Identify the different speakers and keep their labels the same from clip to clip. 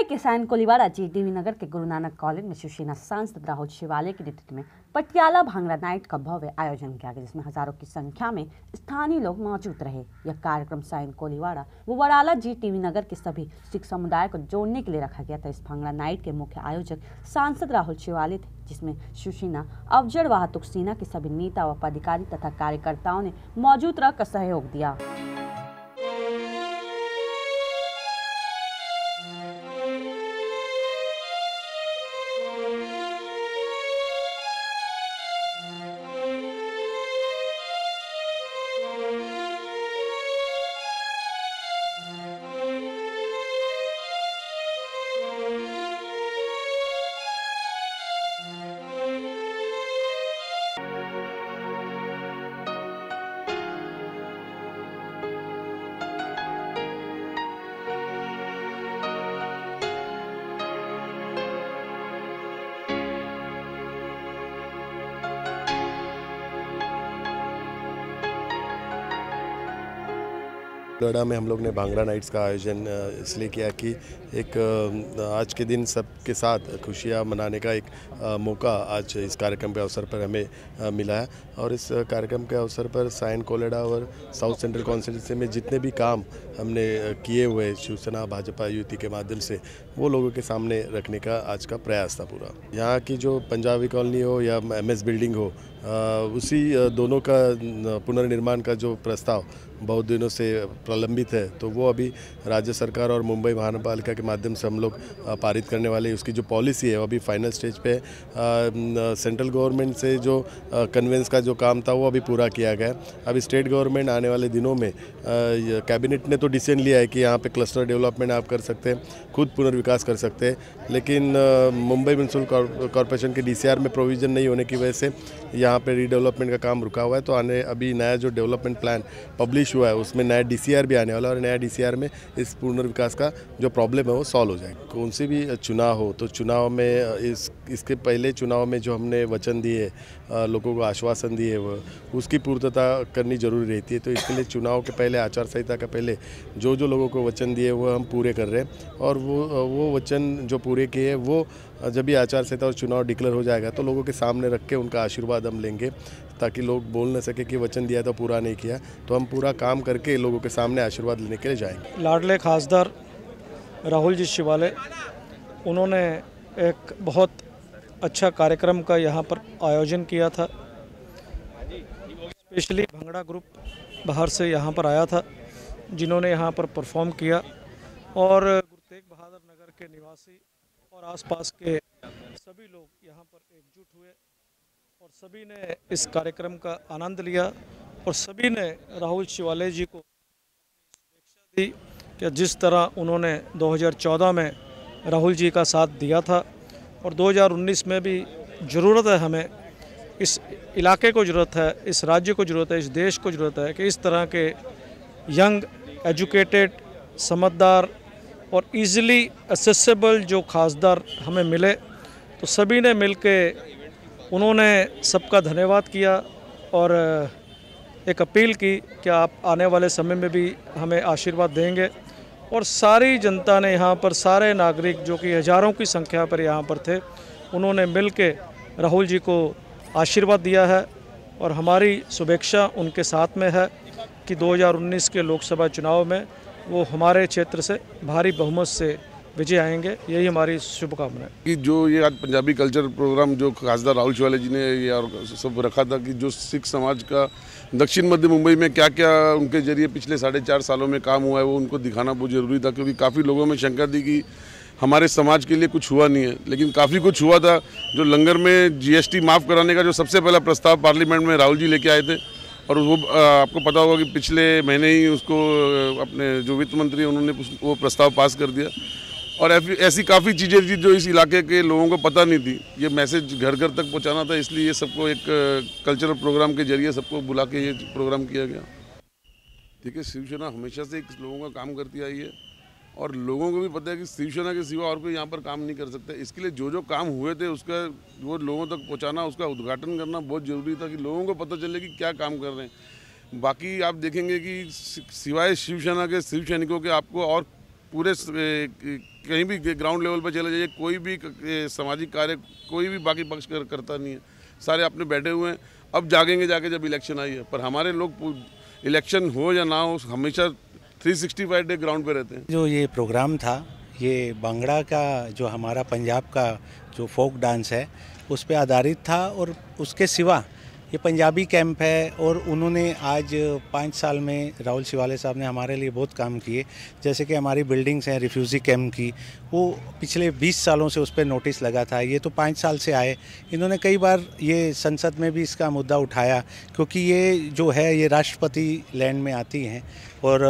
Speaker 1: के सैन कोलीवाड़ा जीटीवी नगर के गुरु नानक कॉलेज में शिवसेना सांसद राहुल शिवाले के नेतृत्व में पटियाला भांगड़ा नाइट का भव्य आयोजन किया गया, जिसमें हजारों की संख्या में स्थानीय लोग मौजूद रहे। यह कार्यक्रम सैन कोलीवाड़ा व वड़ाला जीटीवी नगर के सभी सिख समुदाय को जोड़ने के लिए रखा गया था। इस भांगड़ा नाइट के मुख्य आयोजक सांसद राहुल शिवाले थे, जिसमें शिवसेना अवजड़ वाहतुक सेना के सभी नेता व पदाधिकारी तथा कार्यकर्ताओं ने मौजूद रहकर सहयोग दिया।
Speaker 2: नोएडा में हम लोग ने भांगड़ा नाइट्स का आयोजन इसलिए किया कि एक आज के दिन सबके साथ खुशियाँ मनाने का एक मौका आज इस कार्यक्रम के अवसर पर हमें मिला है। और इस कार्यक्रम के अवसर पर सैन कोलीवाड़ा और साउथ सेंट्रल कॉन्स्टिट्यूंसी में जितने भी काम हमने किए हुए शिवसेना भाजपा युति के माध्यम से वो लोगों के सामने रखने का आज का प्रयास था पूरा। यहाँ की जो पंजाबी कॉलोनी हो या MS बिल्डिंग हो, उसी दोनों का पुनर्निर्माण का जो प्रस्ताव बहुत दिनों से प्रलंबित है, तो वो अभी राज्य सरकार और मुंबई महानगरपालिका के माध्यम से हम लोग पारित करने वाले। उसकी जो पॉलिसी है वो अभी फाइनल स्टेज पे है। सेंट्रल गवर्नमेंट से जो कन्वेंस का जो काम था वो अभी पूरा किया गया। अभी स्टेट गवर्नमेंट आने वाले दिनों में कैबिनेट ने तो डिसीजन लिया है कि यहाँ पे क्लस्टर डेवलपमेंट आप कर सकते हैं, खुद पुनर्विकास कर सकते हैं, लेकिन मुंबई म्यूनसिपल कॉरपोरेशन के DCR में प्रोविज़न नहीं होने की वजह से यहाँ पे रीडेवलपमेंट का काम रुका हुआ है। तो अभी नया जो डेवलपमेंट प्लान पब्लिश हुआ है उसमें नया DCR भी आने वाला है और नया DCR में इस पुनर्विकास का जो प्रॉब्लम है वो सॉल्व हो जाएगा। कौन सी भी चुनाव हो तो चुनाव में इसके पहले चुनाव में जो हमने वचन दिए, लोगों को आश्वासन दिए, वो उसकी पूर्तता करनी जरूरी रहती है। तो इसके लिए चुनाव के पहले, आचार संहिता के पहले जो लोगों को वचन दिए वो हम पूरे कर रहे हैं। और वो वचन जो पूरे किए वो जब भी आचार संहिता और चुनाव डिक्लेयर हो जाएगा तो लोगों के सामने रख के उनका आशीर्वाद हम लेंगे, ताकि लोग बोल न सके कि वचन दिया तो पूरा नहीं किया। तो हम पूरा काम करके लोगों के सामने आशीर्वाद लेने के लिए जाएंगे।
Speaker 3: लाडले खासदार राहुल जी शिवाले, उन्होंने एक बहुत अच्छा कार्यक्रम का यहाँ पर आयोजन किया था। स्पेशली भांगड़ा ग्रुप बाहर से यहाँ पर आया था, जिन्होंने यहाँ पर परफॉर्म किया और गुरु तेग बहादुर नगर के निवासी और आसपास के सभी लोग यहाँ पर एकजुट हुए और सभी ने इस कार्यक्रम का आनंद लिया और सभी ने राहुल शिवाले जी को शुभेच्छा दी कि जिस तरह उन्होंने 2014 में राहुल जी का साथ दिया था और 2019 में भी ज़रूरत है, हमें इस इलाके को ज़रूरत है, इस राज्य को ज़रूरत है, इस देश को ज़रूरत है कि इस तरह के यंग, एजुकेटेड, समझदार और इजीली एक्सेसिबल जो खासदार हमें मिले। तो सभी ने मिलके उन्होंने सबका धन्यवाद किया और एक अपील की कि आप आने वाले समय में भी हमें आशीर्वाद देंगे। और सारी जनता ने यहाँ पर, सारे नागरिक जो कि हज़ारों की संख्या पर यहाँ पर थे, उन्होंने मिल के राहुल जी को आशीर्वाद दिया है और हमारी शुभेच्छा उनके साथ में है कि 2019 के लोकसभा चुनाव में वो हमारे क्षेत्र से भारी बहुमत से विजय आएंगे। यही हमारी शुभकामना है
Speaker 4: कि जो ये आज पंजाबी कल्चर प्रोग्राम जो खासदार राहुल शिवाले जी ने ये और सब रखा था कि जो सिख समाज का दक्षिण मध्य मुंबई में क्या क्या उनके जरिए पिछले 4.5 सालों में काम हुआ है, वो उनको दिखाना बहुत ज़रूरी था। क्योंकि काफ़ी लोगों में शंका थी कि हमारे समाज के लिए कुछ हुआ नहीं है, लेकिन काफ़ी कुछ हुआ था। जो लंगर में GST माफ़ कराने का जो सबसे पहला प्रस्ताव पार्लियामेंट में राहुल जी लेके आए थे, और वो आपको पता होगा कि पिछले महीने ही उसको अपने जो वित्त मंत्री उन्होंने वो प्रस्ताव पास कर दिया। और ऐसी काफ़ी चीज़ें थी जो इस इलाके के लोगों को पता नहीं थी। ये मैसेज घर घर तक पहुंचाना था, इसलिए ये सबको एक कल्चरल प्रोग्राम के जरिए सबको बुला के ये प्रोग्राम किया गया। देखिए, शिवसेना हमेशा से लोगों का काम करती आई है और लोगों को भी पता है कि शिवसेना के सिवा और कोई यहाँ पर काम नहीं कर सकता। इसके लिए जो काम हुए थे उसका वो लोगों तक पहुँचाना, उसका उद्घाटन करना बहुत ज़रूरी था कि लोगों को पता चले कि क्या काम कर रहे हैं। बाकी आप देखेंगे कि सिवाय शिवसेना के शिव सैनिकों के आपको और पूरे कहीं भी ग्राउंड लेवल पर चले जाइए, कोई भी सामाजिक कार्य कोई भी बाकी पक्ष करता नहीं है, सारे अपने बैठे हुए हैं। अब जागेंगे जाके जब इलेक्शन आई है, पर हमारे लोग इलेक्शन हो या ना हो हमेशा 365 डे ग्राउंड पे रहते हैं।
Speaker 5: जो ये प्रोग्राम था, ये भांगड़ा का जो हमारा पंजाब का जो फोक डांस है उस पे आधारित था, और उसके सिवा ये पंजाबी कैंप है। और उन्होंने आज 5 साल में राहुल शिवाले साहब ने हमारे लिए बहुत काम किए। जैसे कि हमारी बिल्डिंग्स हैं रिफ्यूज़ी कैंप की, वो पिछले 20 सालों से उस पर नोटिस लगा था, ये तो 5 साल से आए। इन्होंने कई बार ये संसद में भी इसका मुद्दा उठाया, क्योंकि ये जो है ये राष्ट्रपति लैंड में आती हैं, और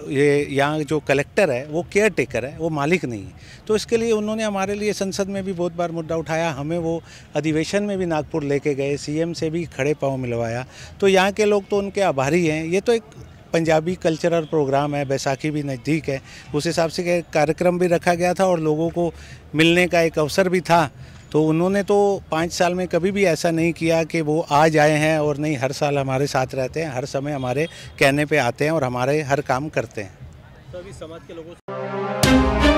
Speaker 5: ये यहाँ जो कलेक्टर है वो केयर टेकर है, वो मालिक नहीं है। तो इसके लिए उन्होंने हमारे लिए संसद में भी बहुत बार मुद्दा उठाया, हमें वो अधिवेशन में भी नागपुर लेके गए, सीएम से भी खड़े पाँव मिलवाया। तो यहाँ के लोग तो उनके आभारी हैं। ये तो एक पंजाबी कल्चरल प्रोग्राम है, बैसाखी भी नज़दीक है, उस हिसाब से कार्यक्रम भी रखा गया था और लोगों को मिलने का एक अवसर भी था। तो उन्होंने तो 5 साल में कभी भी ऐसा नहीं किया कि वो आज आए हैं और नहीं, हर साल हमारे साथ रहते हैं, हर समय हमारे कहने पे आते हैं और हमारे हर काम करते हैं।
Speaker 3: सभी समाज के लोगों से